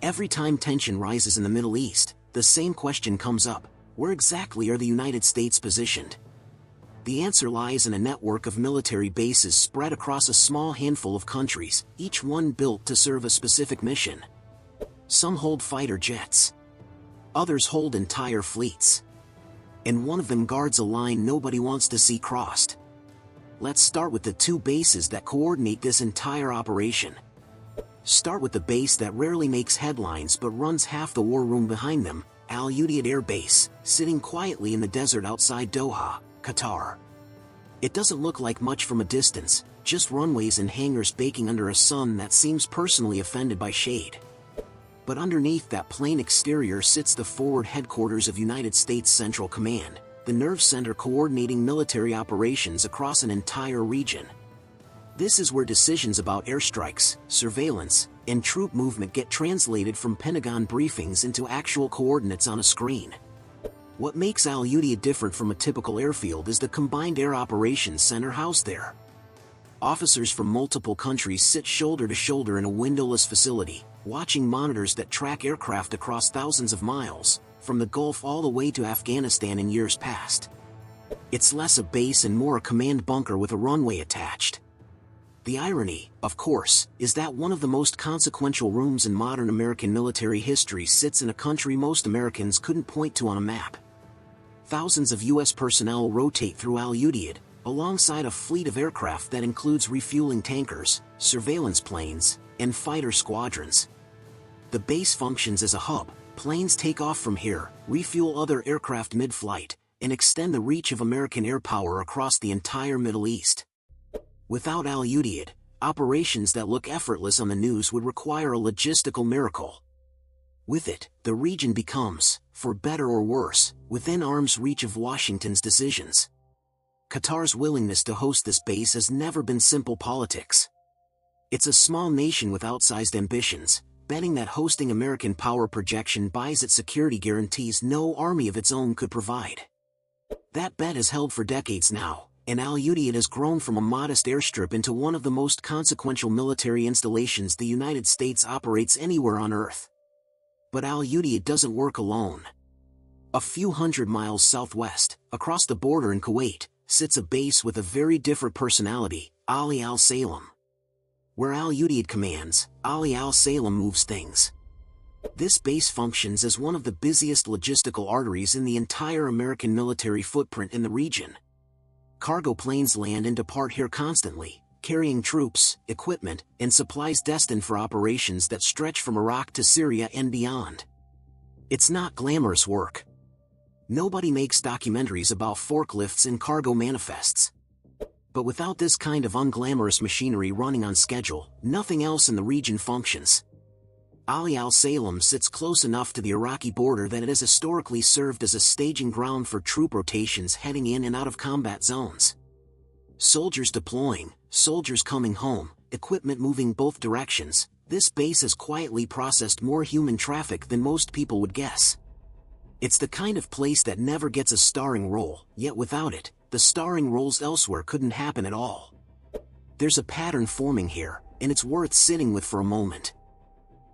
Every time tension rises in the Middle East, the same question comes up: where exactly are the United States positioned? The answer lies in a network of military bases spread across a small handful of countries, each one built to serve a specific mission. Some hold fighter jets. Others hold entire fleets. And one of them guards a line nobody wants to see crossed. Let's start with the two bases that coordinate this entire operation. Start with the base that rarely makes headlines but runs half the war room behind them, Al Udeid Air Base, sitting quietly in the desert outside Doha, Qatar. It doesn't look like much from a distance, just runways and hangars baking under a sun that seems personally offended by shade. But underneath that plain exterior sits the forward headquarters of United States Central Command, the nerve center coordinating military operations across an entire region. This is where decisions about airstrikes, surveillance, and troop movement get translated from Pentagon briefings into actual coordinates on a screen. What makes Al Udeid different from a typical airfield is the Combined Air Operations Center housed there. Officers from multiple countries sit shoulder to shoulder in a windowless facility, watching monitors that track aircraft across thousands of miles, from the Gulf all the way to Afghanistan in years past. It's less a base and more a command bunker with a runway attached. The irony, of course, is that one of the most consequential rooms in modern American military history sits in a country most Americans couldn't point to on a map. Thousands of U.S. personnel rotate through Al Udeid, alongside a fleet of aircraft that includes refueling tankers, surveillance planes, and fighter squadrons. The base functions as a hub. Planes take off from here, refuel other aircraft mid-flight, and extend the reach of American air power across the entire Middle East. Without Al Udeid, operations that look effortless on the news would require a logistical miracle. With it, the region becomes, for better or worse, within arm's reach of Washington's decisions. Qatar's willingness to host this base has never been simple politics. It's a small nation with outsized ambitions, betting that hosting American power projection buys it security guarantees no army of its own could provide. That bet has held for decades now, and Al Udeid has grown from a modest airstrip into one of the most consequential military installations the United States operates anywhere on Earth. But Al Udeid doesn't work alone. A few hundred miles southwest, across the border in Kuwait, sits a base with a very different personality, Ali Al Salem. Where Al Udeid commands, Ali Al Salem moves things. This base functions as one of the busiest logistical arteries in the entire American military footprint in the region. Cargo planes land and depart here constantly, carrying troops, equipment, and supplies destined for operations that stretch from Iraq to Syria and beyond. It's not glamorous work. Nobody makes documentaries about forklifts and cargo manifests. But without this kind of unglamorous machinery running on schedule, nothing else in the region functions. Ali Al Salem sits close enough to the Iraqi border that it has historically served as a staging ground for troop rotations heading in and out of combat zones. Soldiers deploying, soldiers coming home, equipment moving both directions, this base has quietly processed more human traffic than most people would guess. It's the kind of place that never gets a starring role, yet without it, the starring roles elsewhere couldn't happen at all. There's a pattern forming here, and it's worth sitting with for a moment.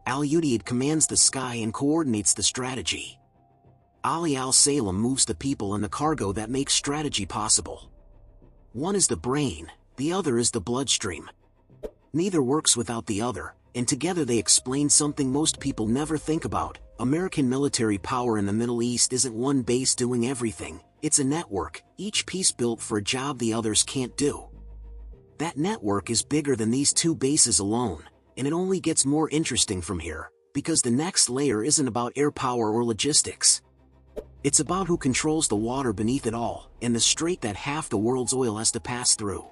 Al Udeid commands the sky and coordinates the strategy. Ali Al Salem moves the people and the cargo that makes strategy possible. One is the brain, the other is the bloodstream. Neither works without the other, and together they explain something most people never think about. American military power in the Middle East isn't one base doing everything, it's a network, each piece built for a job the others can't do. That network is bigger than these two bases alone, and it only gets more interesting from here, because the next layer isn't about air power or logistics. It's about who controls the water beneath it all, and the strait that half the world's oil has to pass through.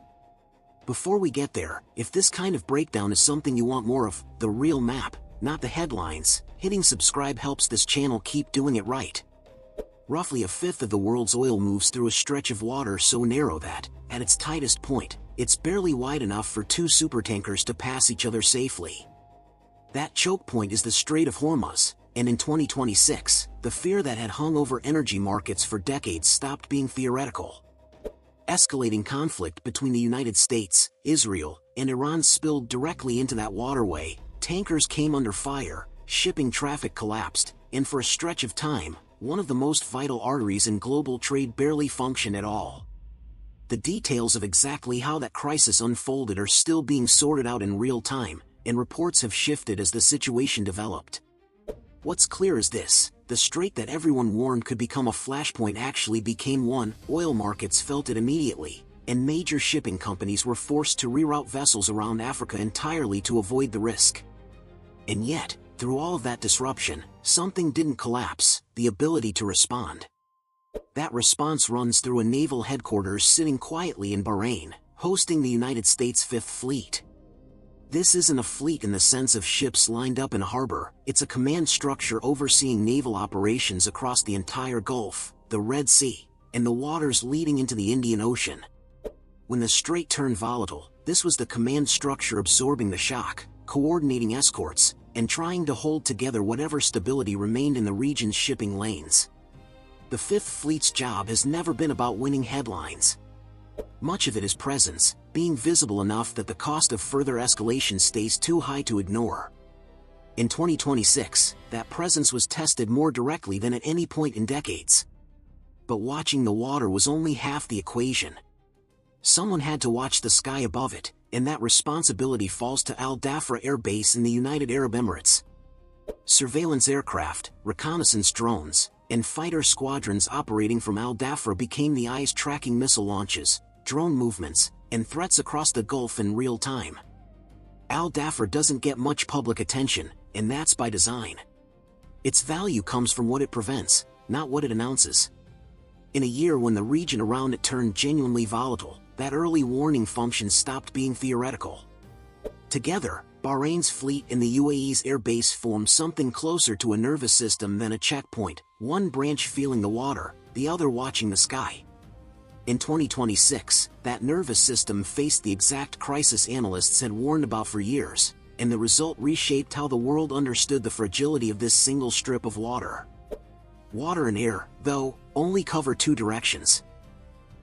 Before we get there, if this kind of breakdown is something you want more of, the real map, not the headlines, hitting subscribe helps this channel keep doing it right. Roughly a fifth of the world's oil moves through a stretch of water so narrow that, at its tightest point, it's barely wide enough for two supertankers to pass each other safely. That choke point is the Strait of Hormuz, and in 2026, the fear that had hung over energy markets for decades stopped being theoretical. Escalating conflict between the United States, Israel, and Iran spilled directly into that waterway. Tankers came under fire, shipping traffic collapsed, and for a stretch of time, one of the most vital arteries in global trade barely functioned at all. The details of exactly how that crisis unfolded are still being sorted out in real time, and reports have shifted as the situation developed. What's clear is this: the strait that everyone warned could become a flashpoint actually became one. Oil markets felt it immediately, and major shipping companies were forced to reroute vessels around Africa entirely to avoid the risk. And yet, through all of that disruption, something didn't collapse: the ability to respond. That response runs through a naval headquarters sitting quietly in Bahrain, hosting the United States Fifth Fleet. This isn't a fleet in the sense of ships lined up in a harbor, it's a command structure overseeing naval operations across the entire Gulf, the Red Sea, and the waters leading into the Indian Ocean. When the strait turned volatile, this was the command structure absorbing the shock, coordinating escorts, and trying to hold together whatever stability remained in the region's shipping lanes. The Fifth Fleet's job has never been about winning headlines. Much of it is presence, being visible enough that the cost of further escalation stays too high to ignore. In 2026, that presence was tested more directly than at any point in decades. But watching the water was only half the equation. Someone had to watch the sky above it, and that responsibility falls to Al Dhafra Air Base in the United Arab Emirates. Surveillance aircraft, reconnaissance drones, and fighter squadrons operating from Al Dhafra became the eyes tracking missile launches, drone movements, and threats across the Gulf in real time. Al Dhafra doesn't get much public attention, and that's by design. Its value comes from what it prevents, not what it announces. In a year when the region around it turned genuinely volatile, that early warning function stopped being theoretical. Together, Bahrain's fleet and the UAE's airbase form something closer to a nervous system than a checkpoint, one branch feeling the water, the other watching the sky. In 2026, that nervous system faced the exact crisis analysts had warned about for years, and the result reshaped how the world understood the fragility of this single strip of water. Water and air, though, only cover two directions.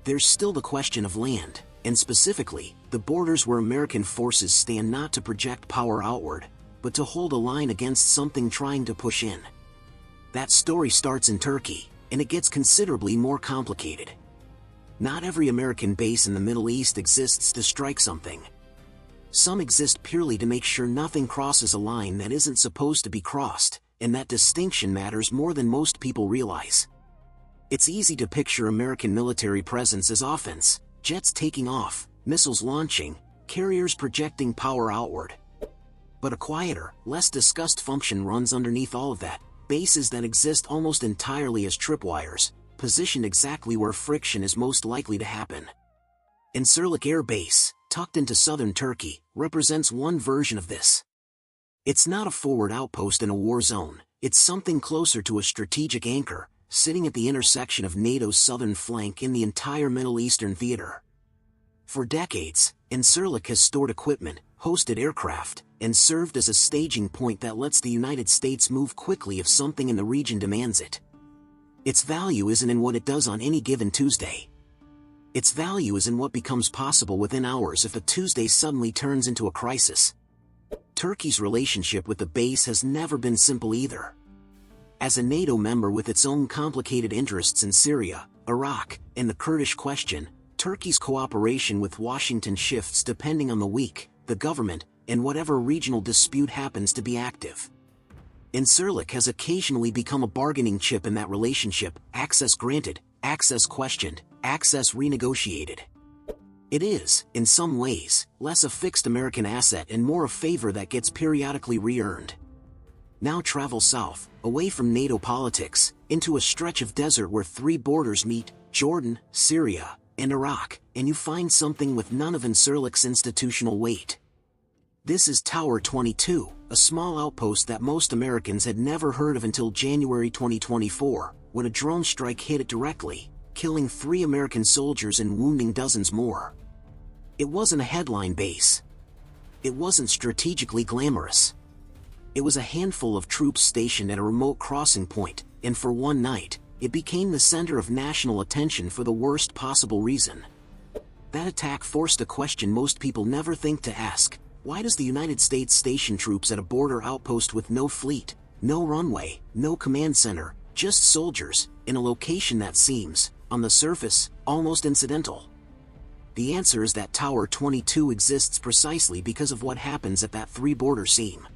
There's still the question of land, and specifically, the borders where American forces stand not to project power outward, but to hold a line against something trying to push in. That story starts in Turkey, and it gets considerably more complicated. Not every American base in the Middle East exists to strike something. Some exist purely to make sure nothing crosses a line that isn't supposed to be crossed, and that distinction matters more than most people realize. It's easy to picture American military presence as offense, jets taking off, missiles launching, carriers projecting power outward. But a quieter, less discussed function runs underneath all of that: bases that exist almost entirely as tripwires, positioned exactly where friction is most likely to happen. Incirlik Air Base, tucked into southern Turkey, represents one version of this. It's not a forward outpost in a war zone, it's something closer to a strategic anchor, sitting at the intersection of NATO's southern flank and the entire Middle Eastern theater. For decades, Incirlik has stored equipment, hosted aircraft, and served as a staging point that lets the United States move quickly if something in the region demands it. Its value isn't in what it does on any given Tuesday. Its value is in what becomes possible within hours if a Tuesday suddenly turns into a crisis. Turkey's relationship with the base has never been simple either. As a NATO member with its own complicated interests in Syria, Iraq, and the Kurdish question, Turkey's cooperation with Washington shifts depending on the week, the government, and whatever regional dispute happens to be active. Incirlik has occasionally become a bargaining chip in that relationship: access granted, access questioned, access renegotiated. It is, in some ways, less a fixed American asset and more a favor that gets periodically re-earned. Now travel south, away from NATO politics, into a stretch of desert where three borders meet: Jordan, Syria, and Iraq, and you find something with none of Incirlik's institutional weight. This is Tower 22, a small outpost that most Americans had never heard of until January 2024, when a drone strike hit it directly, killing 3 American soldiers and wounding dozens more. It wasn't a headline base. It wasn't strategically glamorous. It was a handful of troops stationed at a remote crossing point, and for one night, it became the center of national attention for the worst possible reason. That attack forced a question most people never think to ask: Why does the United States station troops at a border outpost with no fleet, no runway, no command center, just soldiers, in a location that seems, on the surface, almost incidental? The answer is that Tower 22 exists precisely because of what happens at that three-border seam.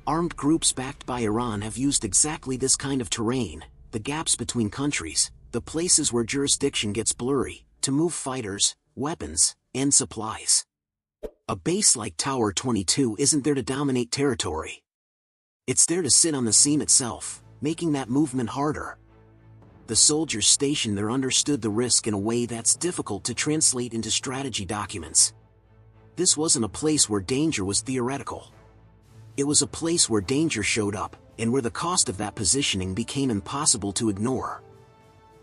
Armed groups backed by Iran have used exactly this kind of terrain, the gaps between countries, the places where jurisdiction gets blurry, to move fighters, weapons, and supplies. A base like Tower 22 isn't there to dominate territory. It's there to sit on the seam itself, making that movement harder. The soldiers stationed there understood the risk in a way that's difficult to translate into strategy documents. This wasn't a place where danger was theoretical. It was a place where danger showed up, and where the cost of that positioning became impossible to ignore.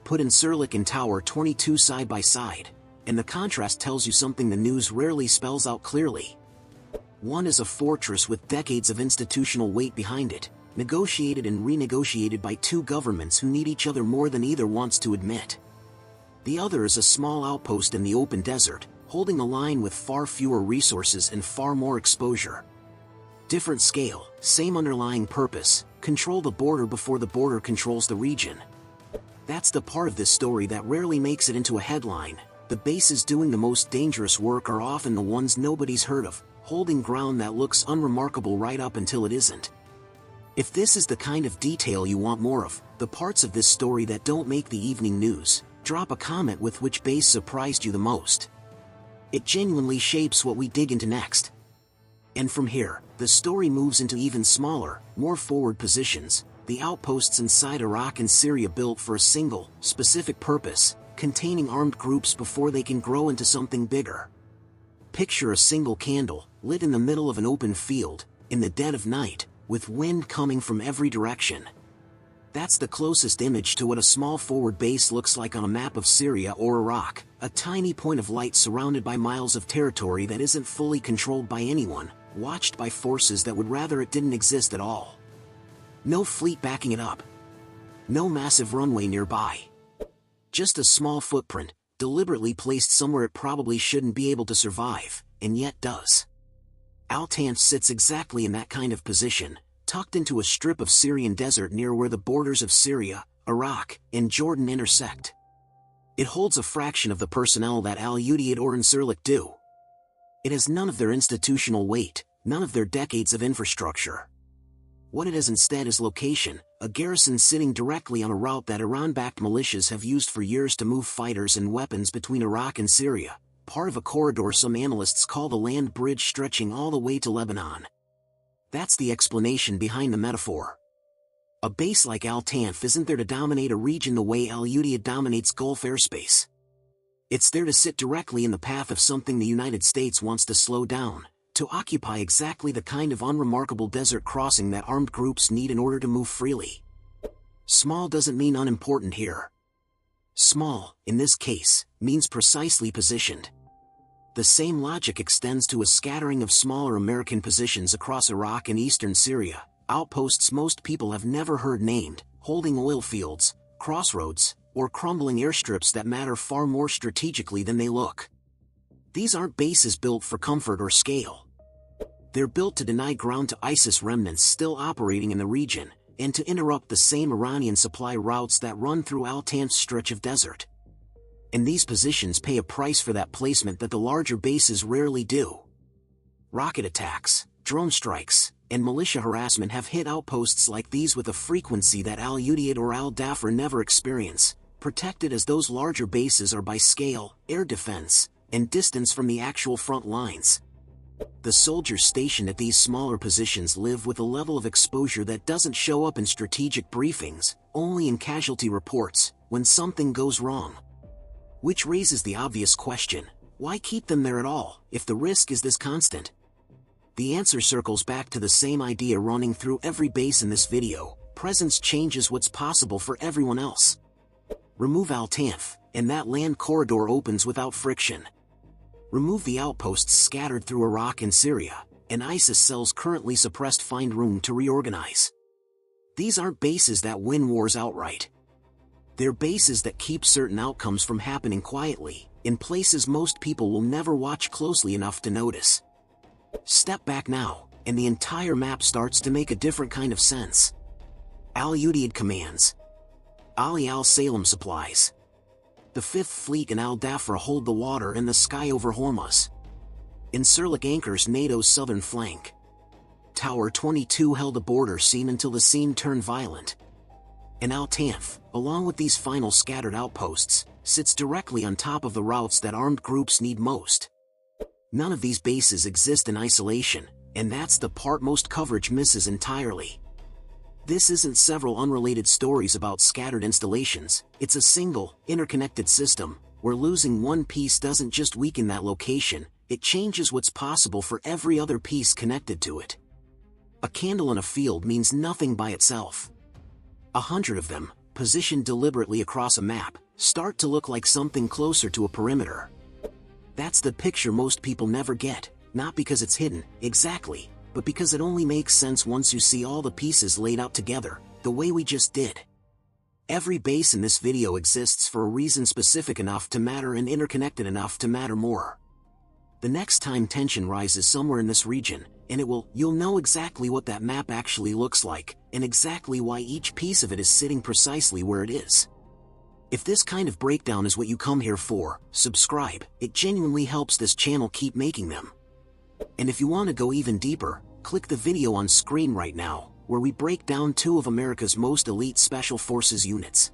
Put Incirlik and Tower 22 side by side, and the contrast tells you something the news rarely spells out clearly. One is a fortress with decades of institutional weight behind it, negotiated and renegotiated by two governments who need each other more than either wants to admit. The other is a small outpost in the open desert, holding a line with far fewer resources and far more exposure. Different scale, same underlying purpose: control the border before the border controls the region. That's the part of this story that rarely makes it into a headline. The bases doing the most dangerous work are often the ones nobody's heard of, holding ground that looks unremarkable right up until it isn't. If this is the kind of detail you want more of, the parts of this story that don't make the evening news, drop a comment with which base surprised you the most. It genuinely shapes what we dig into next. And from here, the story moves into even smaller, more forward positions, the outposts inside Iraq and Syria built for a single, specific purpose, containing armed groups before they can grow into something bigger. Picture a single candle, lit in the middle of an open field, in the dead of night, with wind coming from every direction. That's the closest image to what a small forward base looks like on a map of Syria or Iraq, a tiny point of light surrounded by miles of territory that isn't fully controlled by anyone, watched by forces that would rather it didn't exist at all. No fleet backing it up. No massive runway nearby. Just a small footprint, deliberately placed somewhere it probably shouldn't be able to survive, and yet does. Al-Tanf sits exactly in that kind of position, tucked into a strip of Syrian desert near where the borders of Syria, Iraq, and Jordan intersect. It holds a fraction of the personnel that Al-Udeid or Incirlik do. It has none of their institutional weight, none of their decades of infrastructure. What it has instead is location, a garrison sitting directly on a route that Iran-backed militias have used for years to move fighters and weapons between Iraq and Syria, part of a corridor some analysts call the land bridge stretching all the way to Lebanon. That's the explanation behind the metaphor. A base like Al-Tanf isn't there to dominate a region the way Al-Udeid dominates Gulf airspace. It's there to sit directly in the path of something the United States wants to slow down, to occupy exactly the kind of unremarkable desert crossing that armed groups need in order to move freely. Small doesn't mean unimportant here. Small, in this case, means precisely positioned. The same logic extends to a scattering of smaller American positions across Iraq and eastern Syria, outposts most people have never heard named, holding oil fields, crossroads, or crumbling airstrips that matter far more strategically than they look. These aren't bases built for comfort or scale. They're built to deny ground to ISIS remnants still operating in the region, and to interrupt the same Iranian supply routes that run through Al-Tanf's stretch of desert. And these positions pay a price for that placement that the larger bases rarely do. Rocket attacks, drone strikes, and militia harassment have hit outposts like these with a frequency that Al-Udeid or Al-Dhafar never experience, protected as those larger bases are by scale, air defense, and distance from the actual front lines. The soldiers stationed at these smaller positions live with a level of exposure that doesn't show up in strategic briefings, only in casualty reports, when something goes wrong. Which raises the obvious question, why keep them there at all, if the risk is this constant? The answer circles back to the same idea running through every base in this video: presence changes what's possible for everyone else. Remove Al-Tanf, and that land corridor opens without friction. Remove the outposts scattered through Iraq and Syria, and ISIS cells currently suppressed find room to reorganize. These aren't bases that win wars outright. They're bases that keep certain outcomes from happening quietly, in places most people will never watch closely enough to notice. Step back now, and the entire map starts to make a different kind of sense. Al-Udeid commands. Ali al-Salem supplies. The 5th Fleet and Al-Dhafra hold the water and the sky over Hormuz. Incirlik anchors NATO's southern flank. Tower 22 held a border scene until the scene turned violent. And Al-Tanf, along with these final scattered outposts, sits directly on top of the routes that armed groups need most. None of these bases exist in isolation, and that's the part most coverage misses entirely. This isn't several unrelated stories about scattered installations, it's a single, interconnected system, where losing one piece doesn't just weaken that location, it changes what's possible for every other piece connected to it. A candle in a field means nothing by itself. 100 of them, positioned deliberately across a map, start to look like something closer to a perimeter. That's the picture most people never get, not because it's hidden, exactly, but because it only makes sense once you see all the pieces laid out together, the way we just did. Every base in this video exists for a reason specific enough to matter and interconnected enough to matter more. The next time tension rises somewhere in this region, and you'll know exactly what that map actually looks like, and exactly why each piece of it is sitting precisely where it is. If this kind of breakdown is what you come here for, subscribe, it genuinely helps this channel keep making them. And if you want to go even deeper, click the video on screen right now, where we break down 2 of America's most elite special forces units.